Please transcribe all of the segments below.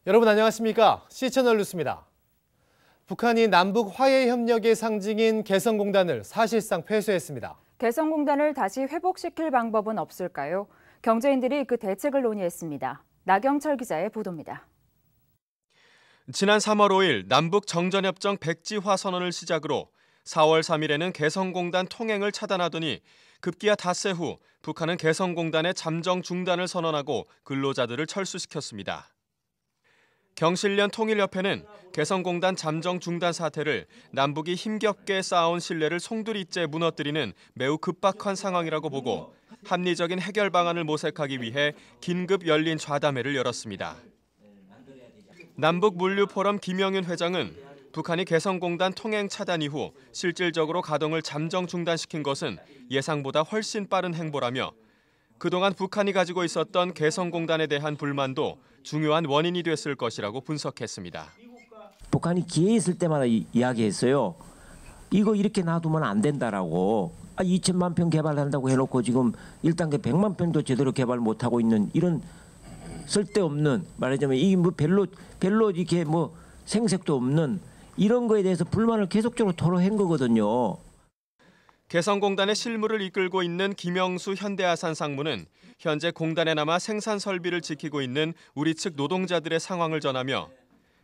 여러분 안녕하십니까? C채널 뉴스입니다. 북한이 남북 화해 협력의 상징인 개성공단을 사실상 폐쇄했습니다. 개성공단을 다시 회복시킬 방법은 없을까요? 경제인들이 그 대책을 논의했습니다. 나경철 기자의 보도입니다. 지난 3월 5일 남북 정전협정 백지화 선언을 시작으로 4월 3일에는 개성공단 통행을 차단하더니 급기야 닷새 후 북한은 개성공단의 잠정 중단을 선언하고 근로자들을 철수시켰습니다. 경실련 통일협회는 개성공단 잠정 중단 사태를 남북이 힘겹게 쌓아온 신뢰를 송두리째 무너뜨리는 매우 급박한 상황이라고 보고 합리적인 해결 방안을 모색하기 위해 긴급 열린 좌담회를 열었습니다. 남북물류포럼 김영윤 회장은 북한이 개성공단 통행 차단 이후 실질적으로 가동을 잠정 중단시킨 것은 예상보다 훨씬 빠른 행보라며 그동안 북한이 가지고 있었던 개성공단에 대한 불만도 중요한 원인이 됐을 것이라고 분석했습니다. 북한이 기회 있을 때마다 이야기했어요. 이거 이렇게 놔두면 안 된다라고. 2천만 평 개발한다고 해놓고 지금 1단계 100만 평도 제대로 개발 못하고 있는 이런 쓸데없는, 말하자면 이 뭐 별로 이렇게 뭐 생색도 없는 이런 거에 대해서 불만을 계속적으로 토로한 거거든요. 개성공단의 실무를 이끌고 있는 김영수 현대아산 상무는 현재 공단에 남아 생산 설비를 지키고 있는 우리 측 노동자들의 상황을 전하며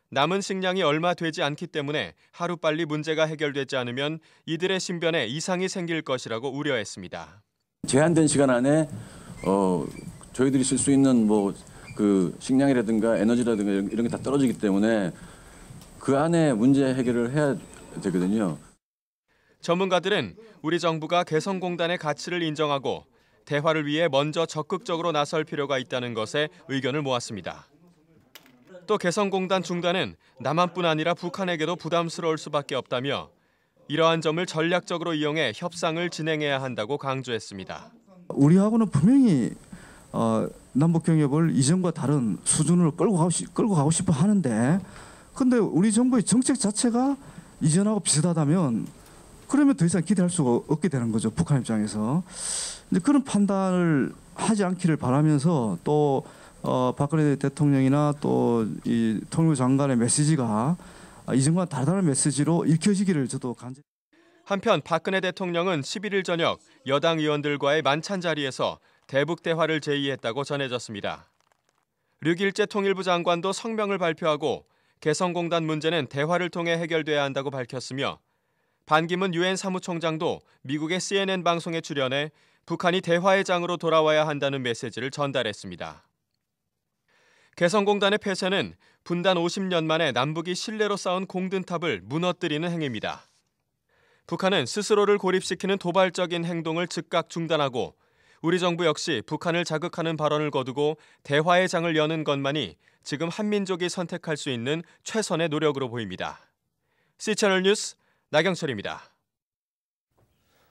남은 식량이 얼마 되지 않기 때문에 하루빨리 문제가 해결되지 않으면 이들의 신변에 이상이 생길 것이라고 우려했습니다. 제한된 시간 안에 저희들이 쓸 수 있는 뭐 그 식량이라든가 에너지라든가 이런 게 다 떨어지기 때문에 그 안에 문제 해결을 해야 되거든요. 전문가들은 우리 정부가 개성공단의 가치를 인정하고 대화를 위해 먼저 적극적으로 나설 필요가 있다는 것에 의견을 모았습니다. 또 개성공단 중단은 남한뿐 아니라 북한에게도 부담스러울 수밖에 없다며 이러한 점을 전략적으로 이용해 협상을 진행해야 한다고 강조했습니다. 우리하고는 분명히 남북 경협을 이전과 다른 수준으로 끌고 가고 싶어 하는데, 근데 우리 정부의 정책 자체가 이전하고 비슷하다면 그러면 더 이상 기대할 수가 없게 되는 거죠, 북한 입장에서. 이제 그런 판단을 하지 않기를 바라면서 또 박근혜 대통령이나 또 이 통일부 장관의 메시지가 이전과 다르다는 메시지로 읽혀지기를 저도 간절히. 한편 박근혜 대통령은 11일 저녁 여당 의원들과의 만찬 자리에서 대북 대화를 제의했다고 전해졌습니다. 류길재 통일부 장관도 성명을 발표하고 개성공단 문제는 대화를 통해 해결돼야 한다고 밝혔으며 반기문 유엔 사무총장도 미국의 CNN 방송에 출연해 북한이 대화의 장으로 돌아와야 한다는 메시지를 전달했습니다. 개성공단의 폐쇄는 분단 50년 만에 남북이 신뢰로 쌓은 공든탑을 무너뜨리는 행위입니다. 북한은 스스로를 고립시키는 도발적인 행동을 즉각 중단하고 우리 정부 역시 북한을 자극하는 발언을 거두고 대화의 장을 여는 것만이 지금 한민족이 선택할 수 있는 최선의 노력으로 보입니다. C채널 뉴스 나경철입니다.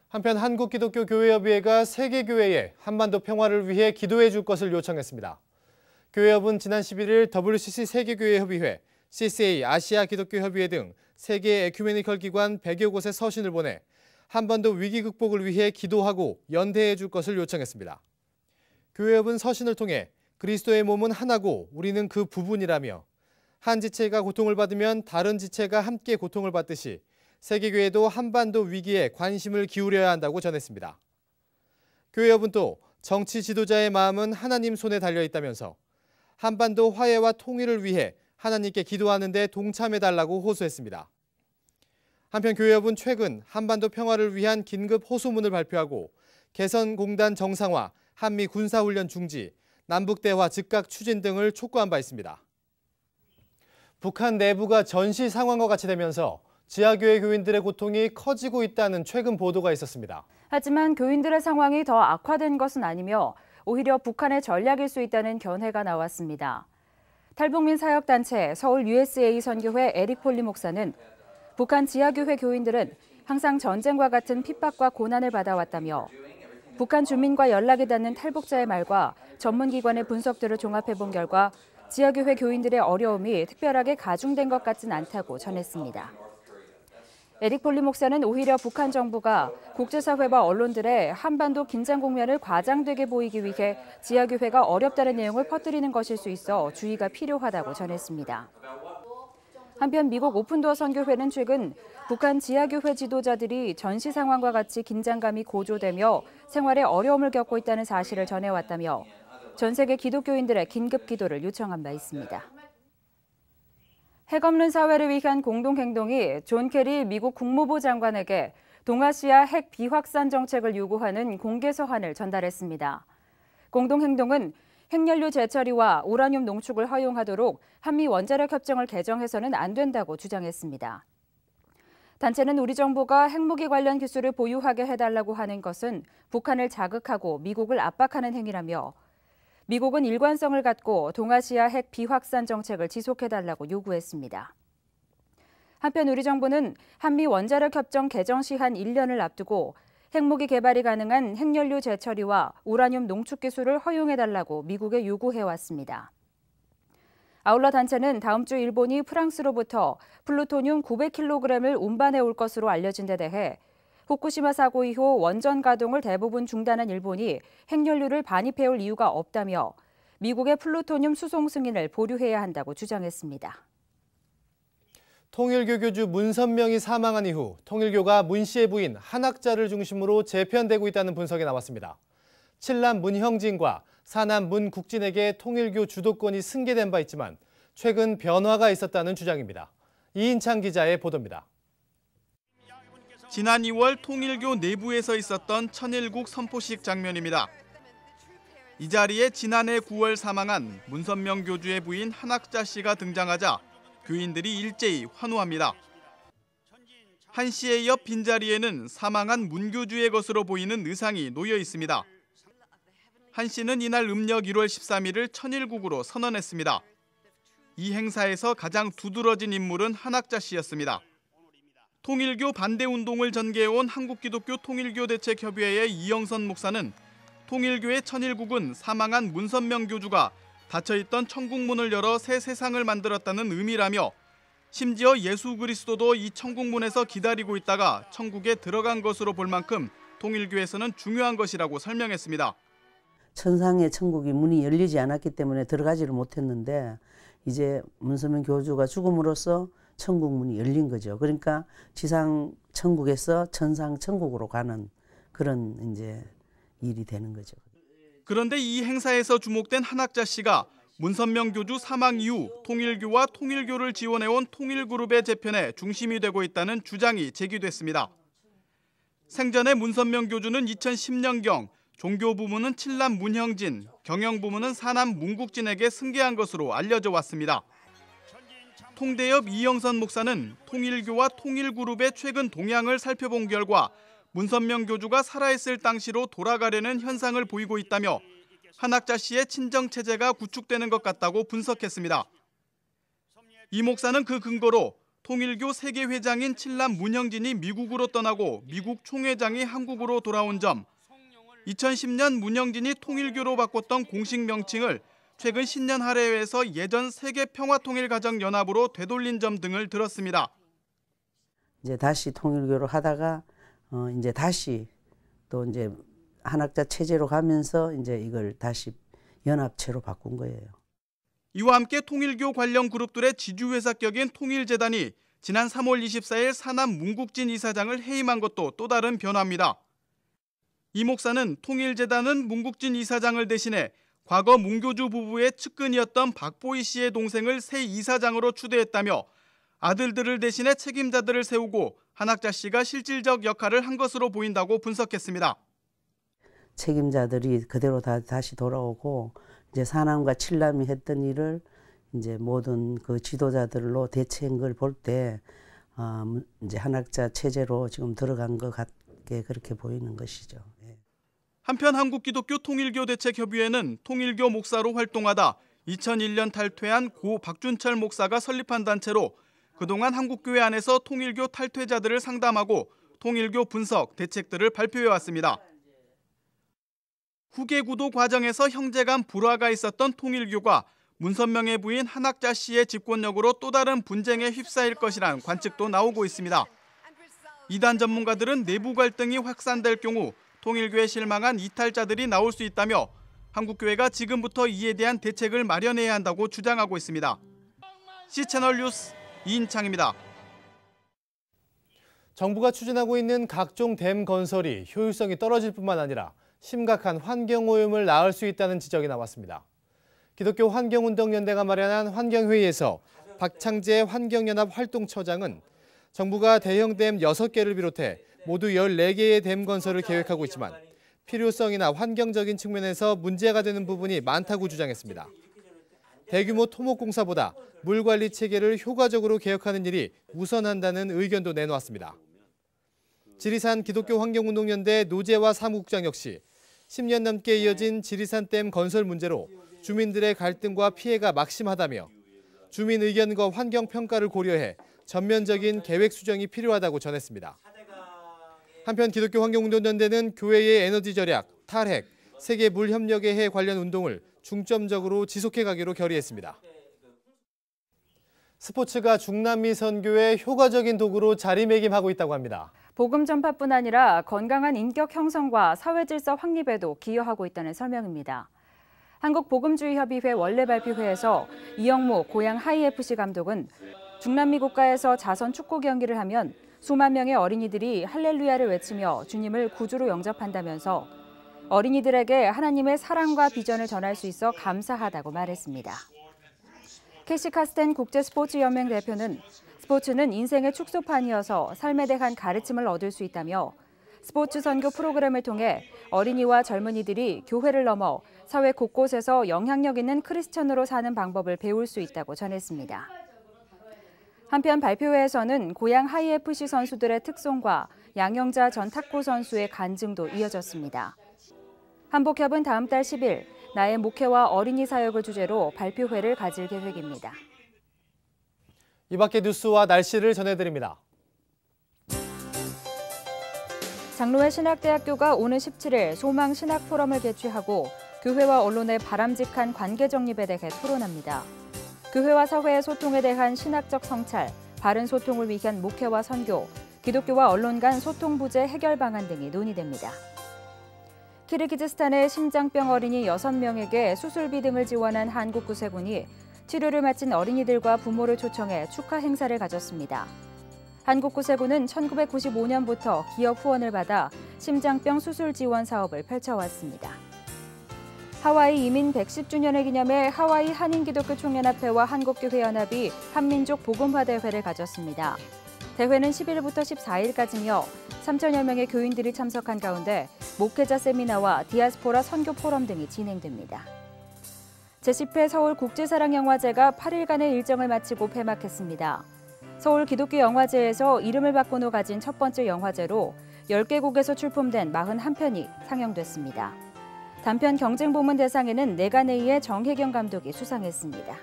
한편 한국기독교교회협의회가 세계교회에 한반도 평화를 위해 기도해 줄 것을 요청했습니다. 교회협은 지난 11일 WCC 세계교회협의회, CCA 아시아 기독교협의회 등 세계 에큐메니컬 기관 100여 곳에 서신을 보내 한반도 위기 극복을 위해 기도하고 연대해 줄 것을 요청했습니다. 교회협은 서신을 통해 그리스도의 몸은 하나고 우리는 그 부분이라며 한 지체가 고통을 받으면 다른 지체가 함께 고통을 받듯이 세계교회도 한반도 위기에 관심을 기울여야 한다고 전했습니다. 교회협은 또 정치 지도자의 마음은 하나님 손에 달려 있다면서 한반도 화해와 통일을 위해 하나님께 기도하는 데 동참해달라고 호소했습니다. 한편 교회협은 최근 한반도 평화를 위한 긴급 호소문을 발표하고 개성공단 정상화, 한미 군사훈련 중지, 남북대화 즉각 추진 등을 촉구한 바 있습니다. 북한 내부가 전시 상황과 같이 되면서 지하교회 교인들의 고통이 커지고 있다는 최근 보도가 있었습니다. 하지만 교인들의 상황이 더 악화된 것은 아니며 오히려 북한의 전략일 수 있다는 견해가 나왔습니다. 탈북민 사역단체 서울 USA 선교회 에릭 폴리 목사는 북한 지하교회 교인들은 항상 전쟁과 같은 핍박과 고난을 받아왔다며 북한 주민과 연락이 닿는 탈북자의 말과 전문기관의 분석들을 종합해본 결과 지하교회 교인들의 어려움이 특별하게 가중된 것 같진 않다고 전했습니다. 에릭 폴리 목사는 오히려 북한 정부가 국제사회와 언론들의 한반도 긴장 국면을 과장되게 보이기 위해 지하교회가 어렵다는 내용을 퍼뜨리는 것일 수 있어 주의가 필요하다고 전했습니다. 한편 미국 오픈도어 선교회는 최근 북한 지하교회 지도자들이 전시 상황과 같이 긴장감이 고조되며 생활에 어려움을 겪고 있다는 사실을 전해왔다며 전 세계 기독교인들의 긴급 기도를 요청한 바 있습니다. 핵 없는 사회를 위한 공동행동이 존 케리 미국 국무부 장관에게 동아시아 핵 비확산 정책을 요구하는 공개 서한을 전달했습니다. 공동행동은 핵연료 재처리와 우라늄 농축을 허용하도록 한미 원자력 협정을 개정해서는 안 된다고 주장했습니다. 단체는 우리 정부가 핵무기 관련 기술을 보유하게 해달라고 하는 것은 북한을 자극하고 미국을 압박하는 행위라며 미국은 일관성을 갖고 동아시아 핵 비확산 정책을 지속해달라고 요구했습니다. 한편 우리 정부는 한미 원자력 협정 개정 시한 1년을 앞두고 핵무기 개발이 가능한 핵연료 재처리와 우라늄 농축 기술을 허용해달라고 미국에 요구해왔습니다. 아울러 단체는 다음 주 일본이 프랑스로부터 플루토늄 900kg을 운반해 올 것으로 알려진 데 대해 후쿠시마 사고 이후 원전 가동을 대부분 중단한 일본이 핵연료를 반입해 올 이유가 없다며 미국의 플루토늄 수송 승인을 보류해야 한다고 주장했습니다. 통일교 교주 문선명이 사망한 이후 통일교가 문 씨의 부인 한학자를 중심으로 재편되고 있다는 분석이 나왔습니다. 칠남 문형진과 사남 문국진에게 통일교 주도권이 승계된 바 있지만 최근 변화가 있었다는 주장입니다. 이인창 기자의 보도입니다. 지난 2월 통일교 내부에서 있었던 천일국 선포식 장면입니다. 이 자리에 지난해 9월 사망한 문선명 교주의 부인 한학자 씨가 등장하자 교인들이 일제히 환호합니다. 한 씨의 옆 빈자리에는 사망한 문 교주의 것으로 보이는 의상이 놓여 있습니다. 한 씨는 이날 음력 1월 13일을 천일국으로 선언했습니다. 이 행사에서 가장 두드러진 인물은 한학자 씨였습니다. 통일교 반대운동을 전개해온 한국기독교 통일교대책협의회의 이영선 목사는 통일교의 천일국은 사망한 문선명 교주가 닫혀있던 천국문을 열어 새 세상을 만들었다는 의미라며 심지어 예수 그리스도도 이 천국문에서 기다리고 있다가 천국에 들어간 것으로 볼 만큼 통일교에서는 중요한 것이라고 설명했습니다. 천상의 천국이 문이 열리지 않았기 때문에 들어가지를 못했는데 이제 문선명 교주가 죽음으로써 천국 문이 열린 거죠. 그러니까 지상 천국에서 천상 천국으로 가는 그런 이제 일이 되는 거죠. 그런데 이 행사에서 주목된 한학자 씨가 문선명 교주 사망 이후 통일교와 통일교를 지원해온 통일그룹의 재편에 중심이 되고 있다는 주장이 제기됐습니다. 생전에 문선명 교주는 2010년경 종교 부문은 칠남 문형진, 경영 부문은 사남 문국진에게 승계한 것으로 알려져 왔습니다. 통대협 이영선 목사는 통일교와 통일그룹의 최근 동향을 살펴본 결과 문선명 교주가 살아있을 당시로 돌아가려는 현상을 보이고 있다며 한학자 씨의 친정체제가 구축되는 것 같다고 분석했습니다. 이 목사는 그 근거로 통일교 세계회장인 칠남 문형진이 미국으로 떠나고 미국 총회장이 한국으로 돌아온 점, 2010년 문형진이 통일교로 바꿨던 공식 명칭을 최근 신년 할애회에서 예전 세계평화통일가정연합으로 되돌린 점 등을 들었습니다. 이제 다시 통일교를 하다가 이제 다시 또 이제 한학자 체제로 가면서 이제 이걸 다시 연합체로 바꾼 거예요. 이와 함께 통일교 관련 그룹들의 지주회사격인 통일재단이 지난 3월 24일 사남 문국진 이사장을 해임한 것도 또 다른 변화입니다. 이 목사는 통일재단은 문국진 이사장을 대신해 과거 문교주 부부의 측근이었던 박보희 씨의 동생을 새 이사장으로 추대했다며 아들들을 대신해 책임자들을 세우고 한학자 씨가 실질적 역할을 한 것으로 보인다고 분석했습니다. 책임자들이 그대로 다시 돌아오고 이제 사남과 칠남이 했던 일을 이제 모든 그 지도자들로 대체한 걸 볼 때 이제 한학자 체제로 지금 들어간 것 같게 그렇게 보이는 것이죠. 한편 한국기독교 통일교대책협의회는 통일교 목사로 활동하다 2001년 탈퇴한 고 박준철 목사가 설립한 단체로 그동안 한국교회 안에서 통일교 탈퇴자들을 상담하고 통일교 분석, 대책들을 발표해왔습니다. 후계 구도 과정에서 형제간 불화가 있었던 통일교가 문선명의 부인 한학자 씨의 집권력으로 또 다른 분쟁에 휩싸일 것이란 관측도 나오고 있습니다. 이단 전문가들은 내부 갈등이 확산될 경우 통일교에 실망한 이탈자들이 나올 수 있다며 한국교회가 지금부터 이에 대한 대책을 마련해야 한다고 주장하고 있습니다. C채널 뉴스 이인창입니다. 정부가 추진하고 있는 각종 댐 건설이 효율성이 떨어질 뿐만 아니라 심각한 환경오염을 낳을 수 있다는 지적이 나왔습니다. 기독교 환경운동연대가 마련한 환경회의에서 박창재 환경연합 활동처장은 정부가 대형 댐 6개를 비롯해 모두 14개의 댐 건설을 계획하고 있지만 필요성이나 환경적인 측면에서 문제가 되는 부분이 많다고 주장했습니다. 대규모 토목공사보다 물관리 체계를 효과적으로 개혁하는 일이 우선한다는 의견도 내놓았습니다. 지리산 기독교 환경운동연대 노재화 사무국장 역시 10년 넘게 이어진 지리산 댐 건설 문제로 주민들의 갈등과 피해가 막심하다며 주민 의견과 환경 평가를 고려해 전면적인 계획 수정이 필요하다고 전했습니다. 한편 기독교 환경운동연대는 교회의 에너지 절약, 탈핵, 세계 물 협력에 관련 운동을 중점적으로 지속해 가기로 결의했습니다. 스포츠가 중남미 선교의 효과적인 도구로 자리매김하고 있다고 합니다. 복음 전파뿐 아니라 건강한 인격 형성과 사회 질서 확립에도 기여하고 있다는 설명입니다. 한국복음주의협의회 원내 발표회에서 이영모 고양 하이FC 감독은 중남미 국가에서 자선 축구 경기를 하면 수만 명의 어린이들이 할렐루야를 외치며 주님을 구주로 영접한다면서 어린이들에게 하나님의 사랑과 비전을 전할 수 있어 감사하다고 말했습니다. 캐시 카스텐 국제스포츠연맹 대표는 스포츠는 인생의 축소판이어서 삶에 대한 가르침을 얻을 수 있다며 스포츠 선교 프로그램을 통해 어린이와 젊은이들이 교회를 넘어 사회 곳곳에서 영향력 있는 크리스천으로 사는 방법을 배울 수 있다고 전했습니다. 한편 발표회에서는 고양 하이FC 선수들의 특송과 양영자 전 탁구 선수의 간증도 이어졌습니다. 한복협은 다음 달 10일 나의 목회와 어린이 사역을 주제로 발표회를 가질 계획입니다. 이 밖의 뉴스와 날씨를 전해드립니다. 장로회 신학대학교가 오는 17일 소망 신학 포럼을 개최하고 교회와 언론의 바람직한 관계 정립에 대해 토론합니다. 교회와 사회의 소통에 대한 신학적 성찰, 바른 소통을 위한 목회와 선교, 기독교와 언론 간 소통 부재 해결 방안 등이 논의됩니다. 키르기즈스탄의 심장병 어린이 6명에게 수술비 등을 지원한 한국구세군이 치료를 마친 어린이들과 부모를 초청해 축하 행사를 가졌습니다. 한국구세군은 1995년부터 기업 후원을 받아 심장병 수술 지원 사업을 펼쳐왔습니다. 하와이 이민 110주년을 기념해 하와이 한인기독교 총연합회와 한국교회연합이 한민족 복음화 대회를 가졌습니다. 대회는 10일부터 14일까지며 3천여 명의 교인들이 참석한 가운데 목회자 세미나와 디아스포라 선교 포럼 등이 진행됩니다. 제10회 서울국제사랑영화제가 8일간의 일정을 마치고 폐막했습니다. 서울 기독교 영화제에서 이름을 바꾼 후 가진 첫 번째 영화제로 10개국에서 출품된 41편이 상영됐습니다. 단편 경쟁 부문 대상에는 내가네이의 정혜경 감독이 수상했습니다.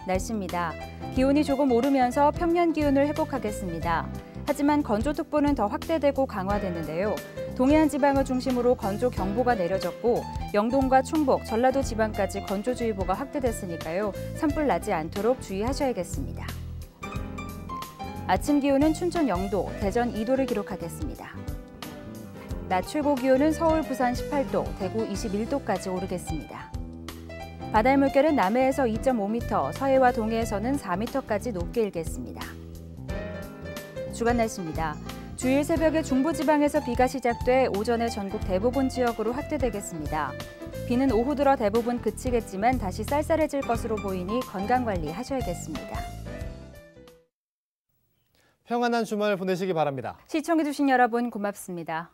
날씨입니다. 기온이 조금 오르면서 평년 기온을 회복하겠습니다. 하지만 건조특보는 더 확대되고 강화됐는데요. 동해안 지방을 중심으로 건조경보가 내려졌고 영동과 충북, 전라도 지방까지 건조주의보가 확대됐으니까요. 산불 나지 않도록 주의하셔야겠습니다. 아침 기온은 춘천 0도, 대전 2도를 기록하겠습니다. 낮 최고 기온은 서울, 부산 18도, 대구 21도까지 오르겠습니다. 바다의 물결은 남해에서 2.5m, 서해와 동해에서는 4m까지 높게 일겠습니다. 주간 날씨입니다. 주일 새벽에 중부지방에서 비가 시작돼 오전에 전국 대부분 지역으로 확대되겠습니다. 비는 오후 들어 대부분 그치겠지만 다시 쌀쌀해질 것으로 보이니 건강관리 하셔야겠습니다. 평안한 주말 보내시기 바랍니다. 시청해주신 여러분 고맙습니다.